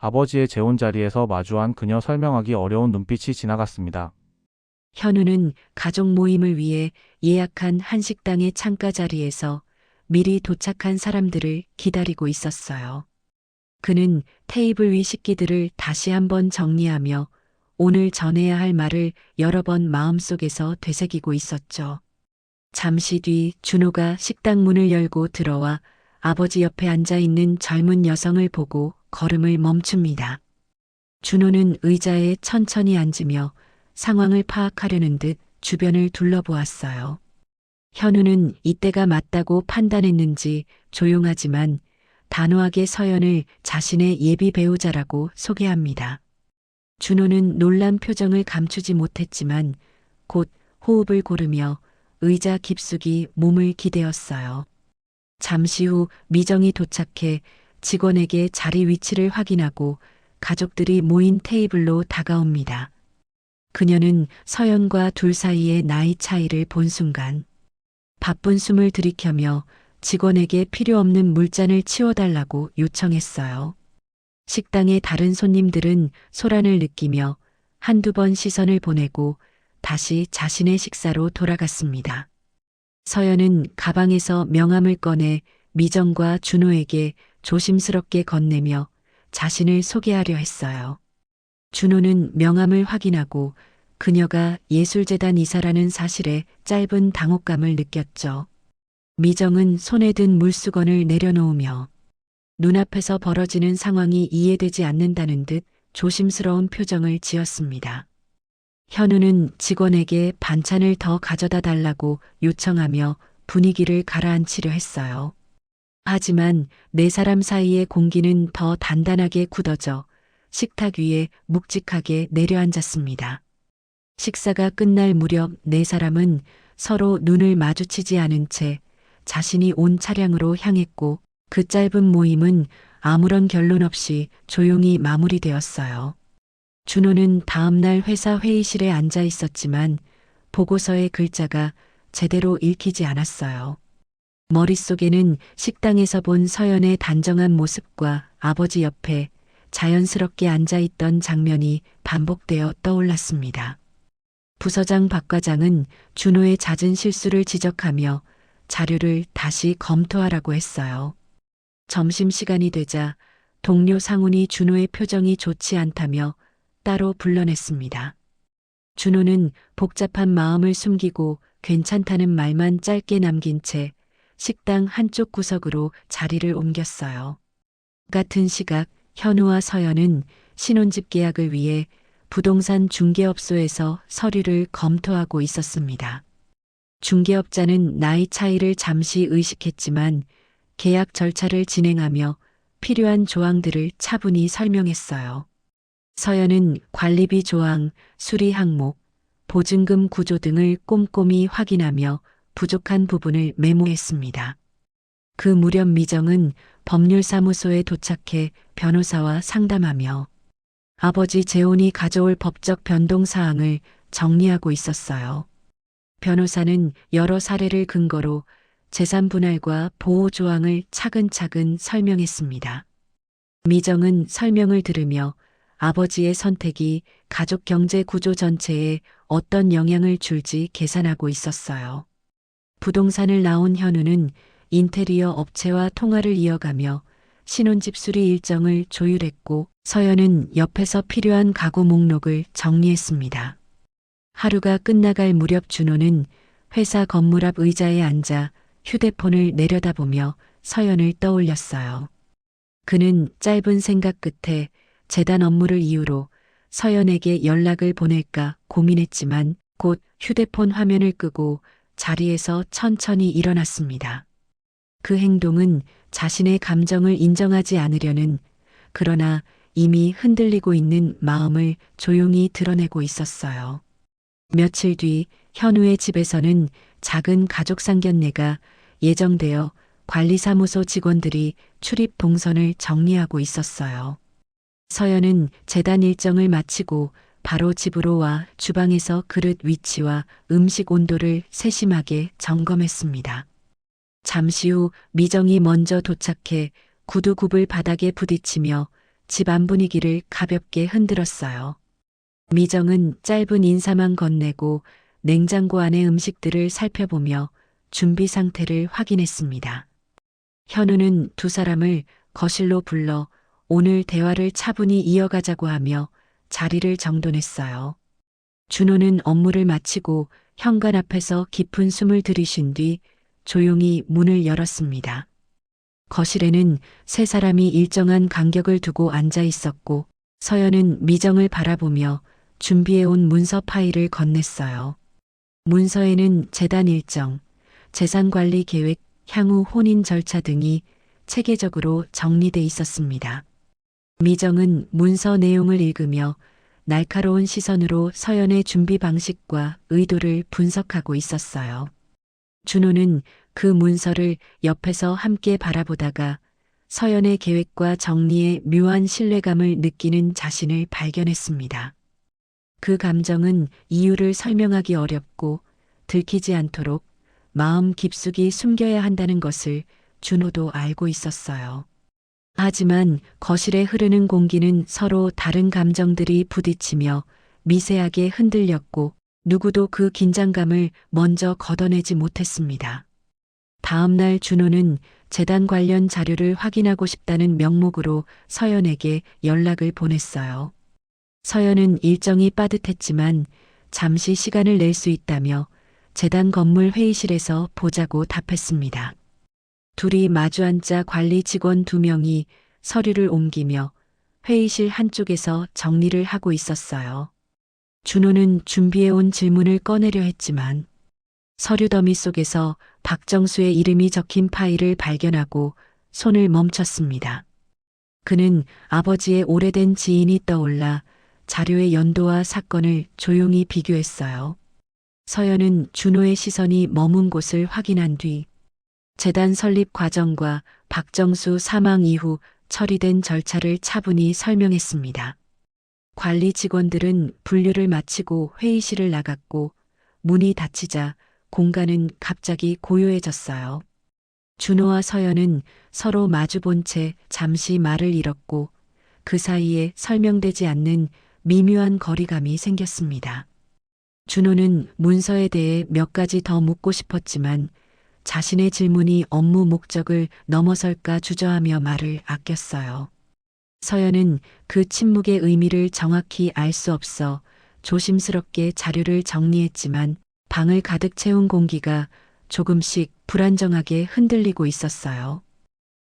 아버지의 재혼 자리에서 마주한 그녀 설명하기 어려운 눈빛이 지나갔습니다. 현우는 가족 모임을 위해 예약한 한식당의 창가 자리에서 미리 도착한 사람들을 기다리고 있었어요. 그는 테이블 위 식기들을 다시 한번 정리하며 오늘 전해야 할 말을 여러 번 마음속에서 되새기고 있었죠. 잠시 뒤 준호가 식당 문을 열고 들어와 아버지 옆에 앉아 있는 젊은 여성을 보고 걸음을 멈춥니다. 준호는 의자에 천천히 앉으며 상황을 파악하려는 듯 주변을 둘러보았어요. 현우는 이때가 맞다고 판단했는지 조용하지만 단호하게 서연을 자신의 예비 배우자라고 소개합니다. 준호는 놀란 표정을 감추지 못했지만 곧 호흡을 고르며 의자 깊숙이 몸을 기대었어요. 잠시 후 미정이 도착해 직원에게 자리 위치를 확인하고 가족들이 모인 테이블로 다가옵니다. 그녀는 서연과 둘 사이의 나이 차이를 본 순간 바쁜 숨을 들이켜며 직원에게 필요 없는 물잔을 치워달라고 요청했어요. 식당의 다른 손님들은 소란을 느끼며 한두 번 시선을 보내고 다시 자신의 식사로 돌아갔습니다. 서연은 가방에서 명함을 꺼내 미정과 준호에게 조심스럽게 건네며 자신을 소개하려 했어요. 준호는 명함을 확인하고 그녀가 예술재단 이사라는 사실에 짧은 당혹감을 느꼈죠. 미정은 손에 든 물수건을 내려놓으며 눈앞에서 벌어지는 상황이 이해되지 않는다는 듯 조심스러운 표정을 지었습니다. 현우는 직원에게 반찬을 더 가져다 달라고 요청하며 분위기를 가라앉히려 했어요. 하지만 네 사람 사이의 공기는 더 단단하게 굳어져 식탁 위에 묵직하게 내려앉았습니다. 식사가 끝날 무렵 네 사람은 서로 눈을 마주치지 않은 채 자신이 온 차량으로 향했고 그 짧은 모임은 아무런 결론 없이 조용히 마무리되었어요. 준호는 다음날 회사 회의실에 앉아 있었지만 보고서의 글자가 제대로 읽히지 않았어요. 머릿속에는 식당에서 본 서연의 단정한 모습과 아버지 옆에 자연스럽게 앉아있던 장면이 반복되어 떠올랐습니다. 부서장 박 과장은 준호의 잦은 실수를 지적하며 자료를 다시 검토하라고 했어요. 점심시간이 되자 동료 상훈이 준호의 표정이 좋지 않다며 따로 불러냈습니다. 준호는 복잡한 마음을 숨기고 괜찮다는 말만 짧게 남긴 채 식당 한쪽 구석으로 자리를 옮겼어요. 같은 시각 현우와 서연은 신혼집 계약을 위해 부동산 중개업소에서 서류를 검토하고 있었습니다. 중개업자는 나이 차이를 잠시 의식했지만 계약 절차를 진행하며 필요한 조항들을 차분히 설명했어요. 서연은 관리비 조항, 수리 항목, 보증금 구조 등을 꼼꼼히 확인하며 부족한 부분을 메모했습니다. 그 무렵 미정은 법률사무소에 도착해 변호사와 상담하며 아버지 재혼이 가져올 법적 변동 사항을 정리하고 있었어요. 변호사는 여러 사례를 근거로 재산 분할과 보호 조항을 차근차근 설명했습니다. 미정은 설명을 들으며 아버지의 선택이 가족 경제 구조 전체에 어떤 영향을 줄지 계산하고 있었어요. 부동산을 나온 현우는 인테리어 업체와 통화를 이어가며 신혼집 수리 일정을 조율했고 서연은 옆에서 필요한 가구 목록을 정리했습니다. 하루가 끝나갈 무렵 준호는 회사 건물 앞 의자에 앉아 휴대폰을 내려다보며 서연을 떠올렸어요. 그는 짧은 생각 끝에 재단 업무를 이유로 서연에게 연락을 보낼까 고민했지만 곧 휴대폰 화면을 끄고 자리에서 천천히 일어났습니다. 그 행동은 자신의 감정을 인정하지 않으려는 그러나 이미 흔들리고 있는 마음을 조용히 드러내고 있었어요. 며칠 뒤 현우의 집에서는 작은 가족 상견례가 예정되어 관리사무소 직원들이 출입 동선을 정리하고 있었어요. 서연은 재단 일정을 마치고 바로 집으로 와 주방에서 그릇 위치와 음식 온도를 세심하게 점검했습니다. 잠시 후 미정이 먼저 도착해 구두 굽을 바닥에 부딪히며 집안 분위기를 가볍게 흔들었어요. 미정은 짧은 인사만 건네고 냉장고 안의 음식들을 살펴보며 준비 상태를 확인했습니다. 현우는 두 사람을 거실로 불러 오늘 대화를 차분히 이어가자고 하며 자리를 정돈했어요. 준호는 업무를 마치고 현관 앞에서 깊은 숨을 들이쉰 뒤 조용히 문을 열었습니다. 거실에는 세 사람이 일정한 간격을 두고 앉아 있었고 서연은 미정을 바라보며 준비해온 문서 파일을 건넸어요. 문서에는 재단 일정, 재산관리 계획, 향후 혼인 절차 등이 체계적으로 정리돼 있었습니다. 미정은 문서 내용을 읽으며 날카로운 시선으로 서연의 준비 방식과 의도를 분석하고 있었어요. 준호는 그 문서를 옆에서 함께 바라보다가 서연의 계획과 정리에 묘한 신뢰감을 느끼는 자신을 발견했습니다. 그 감정은 이유를 설명하기 어렵고 들키지 않도록 마음 깊숙이 숨겨야 한다는 것을 준호도 알고 있었어요. 하지만 거실에 흐르는 공기는 서로 다른 감정들이 부딪히며 미세하게 흔들렸고 누구도 그 긴장감을 먼저 걷어내지 못했습니다. 다음 날 준호는 재단 관련 자료를 확인하고 싶다는 명목으로 서연에게 연락을 보냈어요. 서연은 일정이 빠듯했지만 잠시 시간을 낼 수 있다며 재단 건물 회의실에서 보자고 답했습니다. 둘이 마주 앉자 관리 직원 2명이 서류를 옮기며 회의실 한쪽에서 정리를 하고 있었어요. 준호는 준비해온 질문을 꺼내려 했지만 서류 더미 속에서 박정수의 이름이 적힌 파일을 발견하고 손을 멈췄습니다. 그는 아버지의 오래된 지인이 떠올라 자료의 연도와 사건을 조용히 비교했어요. 서연은 준호의 시선이 머문 곳을 확인한 뒤 재단 설립 과정과 박정수 사망 이후 처리된 절차를 차분히 설명했습니다. 관리 직원들은 분류를 마치고 회의실을 나갔고 문이 닫히자 공간은 갑자기 고요해졌어요. 준호와 서연은 서로 마주본 채 잠시 말을 잃었고 그 사이에 설명되지 않는 미묘한 거리감이 생겼습니다. 준호는 문서에 대해 몇 가지 더 묻고 싶었지만 자신의 질문이 업무 목적을 넘어설까 주저하며 말을 아꼈어요. 서연은 그 침묵의 의미를 정확히 알 수 없어 조심스럽게 자료를 정리했지만 방을 가득 채운 공기가 조금씩 불안정하게 흔들리고 있었어요.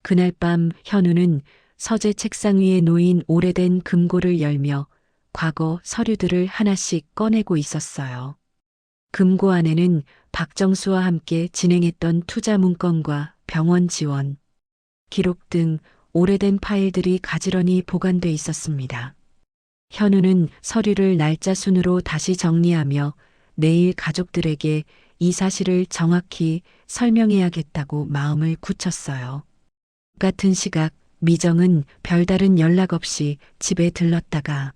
그날 밤 현우는 서재 책상 위에 놓인 오래된 금고를 열며 과거 서류들을 하나씩 꺼내고 있었어요. 금고 안에는 박정수와 함께 진행했던 투자 문건과 병원 지원, 기록 등 오래된 파일들이 가지런히 보관돼 있었습니다. 현우는 서류를 날짜 순으로 다시 정리하며 내일 가족들에게 이 사실을 정확히 설명해야겠다고 마음을 굳혔어요. 같은 시각 미정은 별다른 연락 없이 집에 들렀다가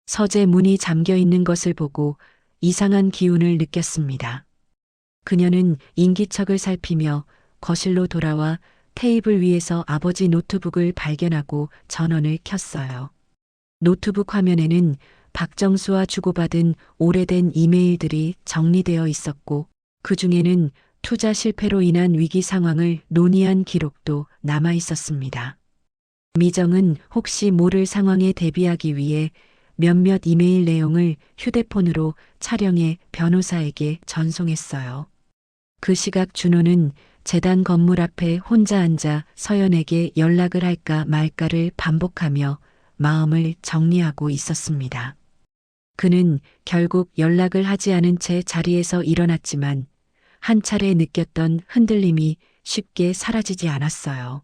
서재 문이 잠겨 있는 것을 보고 이상한 기운을 느꼈습니다. 그녀는 인기척을 살피며 거실로 돌아와 테이블 위에서 아버지 노트북을 발견하고 전원을 켰어요. 노트북 화면에는 박정수와 주고받은 오래된 이메일들이 정리되어 있었고 그 중에는 투자 실패로 인한 위기 상황을 논의한 기록도 남아 있었습니다. 미정은 혹시 모를 상황에 대비하기 위해 몇몇 이메일 내용을 휴대폰으로 촬영해 변호사에게 전송했어요. 그 시각 준호는 재단 건물 앞에 혼자 앉아 서연에게 연락을 할까 말까를 반복하며 마음을 정리하고 있었습니다. 그는 결국 연락을 하지 않은 채 자리에서 일어났지만 한 차례 느꼈던 흔들림이 쉽게 사라지지 않았어요.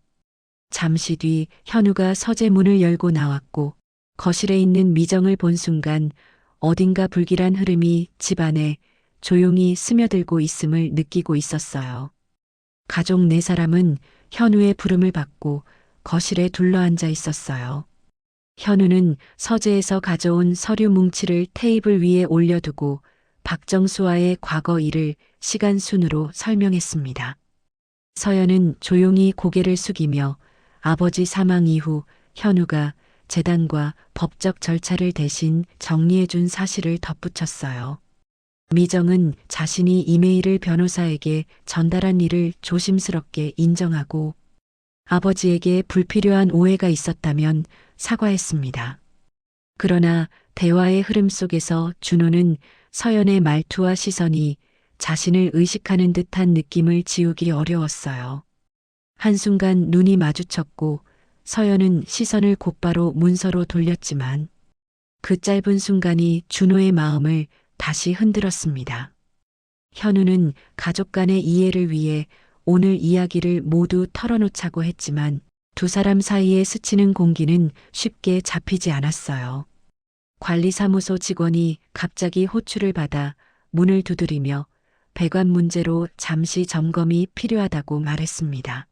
잠시 뒤 현우가 서재 문을 열고 나왔고 거실에 있는 미정을 본 순간 어딘가 불길한 흐름이 집안에 조용히 스며들고 있음을 느끼고 있었어요. 가족 4사람은 현우의 부름을 받고 거실에 둘러앉아 있었어요. 현우는 서재에서 가져온 서류 뭉치를 테이블 위에 올려두고 박정수와의 과거 일을 시간 순으로 설명했습니다. 서연은 조용히 고개를 숙이며 아버지 사망 이후 현우가 재단과 법적 절차를 대신 정리해준 사실을 덧붙였어요. 미정은 자신이 이메일을 변호사에게 전달한 일을 조심스럽게 인정하고 아버지에게 불필요한 오해가 있었다면 사과했습니다. 그러나 대화의 흐름 속에서 준호는 서연의 말투와 시선이 자신을 의식하는 듯한 느낌을 지우기 어려웠어요. 한순간 눈이 마주쳤고 서연은 시선을 곧바로 문서로 돌렸지만 그 짧은 순간이 준호의 마음을 다시 흔들었습니다. 현우는 가족 간의 이해를 위해 오늘 이야기를 모두 털어놓자고 했지만 두 사람 사이에 스치는 공기는 쉽게 잡히지 않았어요. 관리사무소 직원이 갑자기 호출을 받아 문을 두드리며 배관 문제로 잠시 점검이 필요하다고 말했습니다.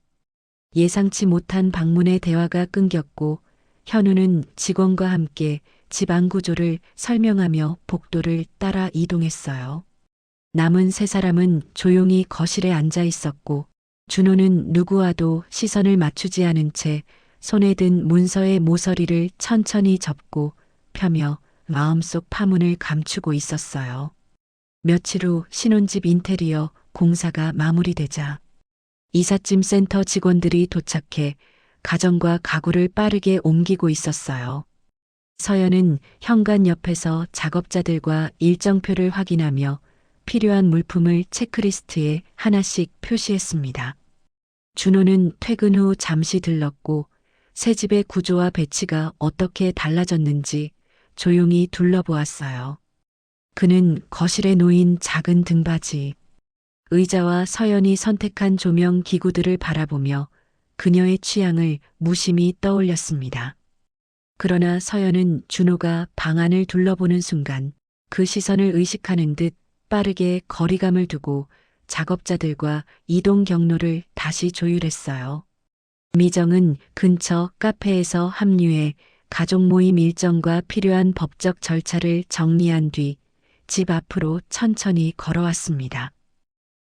예상치 못한 방문에 대화가 끊겼고 현우는 직원과 함께 집 안 구조를 설명하며 복도를 따라 이동했어요. 남은 세 사람은 조용히 거실에 앉아 있었고 준호는 누구와도 시선을 맞추지 않은 채 손에 든 문서의 모서리를 천천히 접고 펴며 마음속 파문을 감추고 있었어요. 며칠 후 신혼집 인테리어 공사가 마무리되자 이삿짐 센터 직원들이 도착해 가정과 가구를 빠르게 옮기고 있었어요. 서연은 현관 옆에서 작업자들과 일정표를 확인하며 필요한 물품을 체크리스트에 하나씩 표시했습니다. 준호는 퇴근 후 잠시 들렀고 새 집의 구조와 배치가 어떻게 달라졌는지 조용히 둘러보았어요. 그는 거실에 놓인 작은 등받이, 의자와 서연이 선택한 조명 기구들을 바라보며 그녀의 취향을 무심히 떠올렸습니다. 그러나 서연은 준호가 방안을 둘러보는 순간 그 시선을 의식하는 듯 빠르게 거리감을 두고 작업자들과 이동 경로를 다시 조율했어요. 미정은 근처 카페에서 합류해 가족 모임 일정과 필요한 법적 절차를 정리한 뒤 집 앞으로 천천히 걸어왔습니다.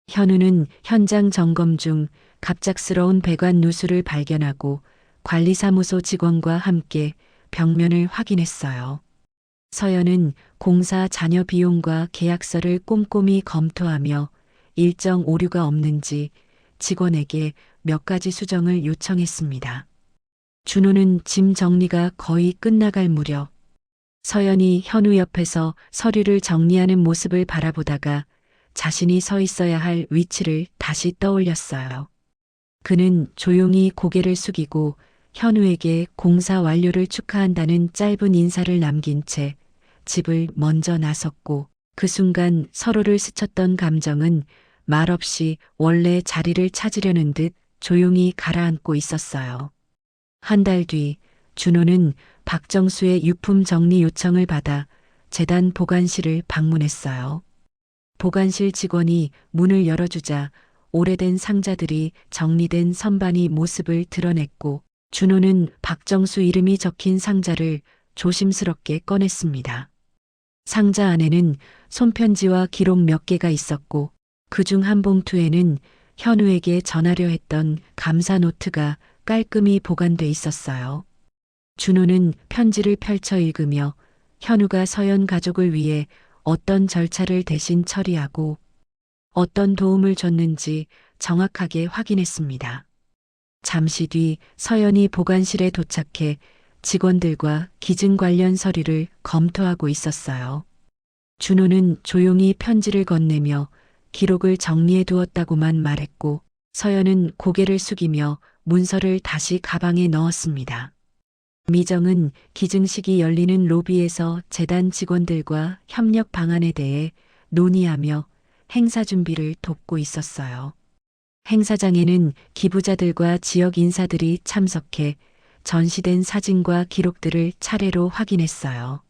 현우는 현장 점검 중 갑작스러운 배관 누수를 발견하고 관리사무소 직원과 함께 벽면을 확인했어요. 서연은 공사 잔여 비용과 계약서를 꼼꼼히 검토하며 일정 오류가 없는지 직원에게 몇 가지 수정을 요청했습니다. 준호는 짐 정리가 거의 끝나갈 무렵 서연이 현우 옆에서 서류를 정리하는 모습을 바라보다가 자신이 서 있어야 할 위치를 다시 떠올렸어요. 그는 조용히 고개를 숙이고 현우에게 공사 완료를 축하한다는 짧은 인사를 남긴 채 집을 먼저 나섰고 그 순간 서로를 스쳤던 감정은 말없이 원래 자리를 찾으려는 듯 조용히 가라앉고 있었어요. 한 달 뒤 준호는 박정수의 유품 정리 요청을 받아 재단 보관실을 방문했어요. 보관실 직원이 문을 열어주자 오래된 상자들이 정리된 선반이 모습을 드러냈고 준호는 박정수 이름이 적힌 상자를 조심스럽게 꺼냈습니다. 상자 안에는 손편지와 기록 몇 개가 있었고 그중 한 봉투에는 현우에게 전하려 했던 감사 노트가 깔끔히 보관돼 있었어요. 준호는 편지를 펼쳐 읽으며 현우가 서연 가족을 위해 어떤 절차를 대신 처리하고 어떤 도움을 줬는지 정확하게 확인했습니다. 잠시 뒤 서연이 보관실에 도착해 직원들과 기증 관련 서류를 검토하고 있었어요. 준호는 조용히 편지를 건네며 기록을 정리해 두었다고만 말했고 서연은 고개를 숙이며 문서를 다시 가방에 넣었습니다. 미정은 기증식이 열리는 로비에서 재단 직원들과 협력 방안에 대해 논의하며 행사 준비를 돕고 있었어요. 행사장에는 기부자들과 지역 인사들이 참석해 전시된 사진과 기록들을 차례로 확인했어요.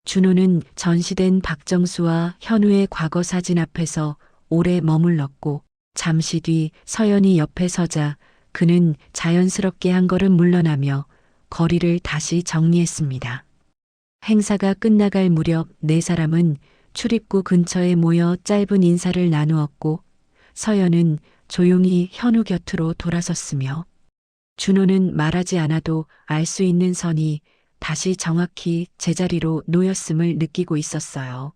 준호는 전시된 박정수와 현우의 과거 사진 앞에서 오래 머물렀고 잠시 뒤 서연이 옆에 서자 그는 자연스럽게 한 걸음 물러나며 거리를 다시 정리했습니다. 행사가 끝나갈 무렵 네 사람은 출입구 근처에 모여 짧은 인사를 나누었고 서연은 조용히 현우 곁으로 돌아섰으며 준호는 말하지 않아도 알 수 있는 선이 다시 정확히 제자리로 놓였음을 느끼고 있었어요.